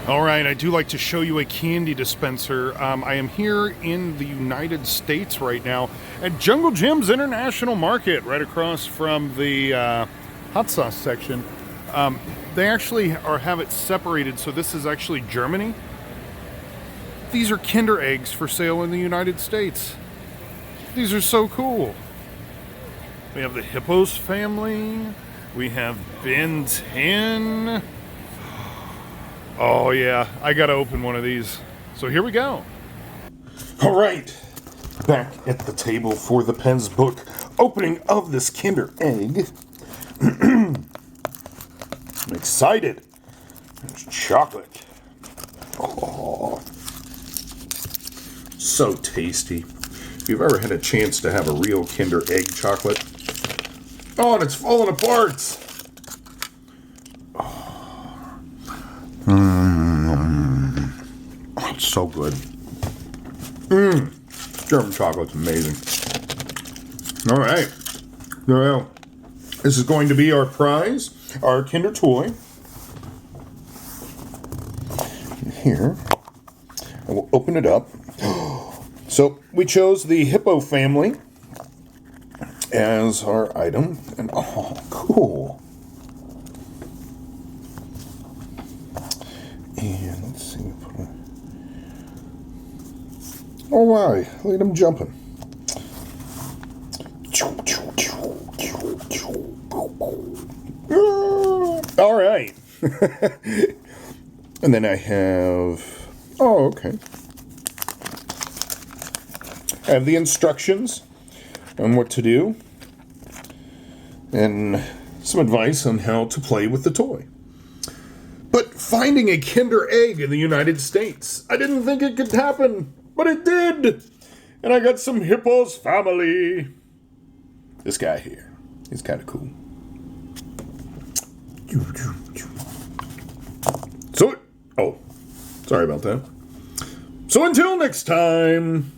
All right, I do like to show you a candy dispenser. I am here in the United States right now at Jungle Jim's International Market, right across from the hot sauce section. They actually have it separated, so this is actually Germany. These are Kinder eggs for sale in the United States. These are so cool. We have the Hippos family. We have Ben 10. Oh yeah, I gotta open one of these. So here we go. All right, back at the table for the Penn's book opening of this Kinder egg. I'm excited. There's chocolate. Oh, so tasty. If you've ever had a chance to have a real Kinder egg chocolate. Oh, and it's falling apart. Oh, it's so good. German chocolate's amazing. All right. Well, this is going to be our prize, our Kinder toy. Here, I will open it up. So we chose the Hippo family as our item, and oh, cool. And let's see. Oh, wow. Look at him jumping. All right. And then I have... Oh, okay. I have the instructions on what to do. And some advice on how to play with the toy. But finding a Kinder egg in the United States, I didn't think it could happen, but it did. And I got some Hippos family. This guy here, he's kind of cool. So, oh, sorry about that. So until next time.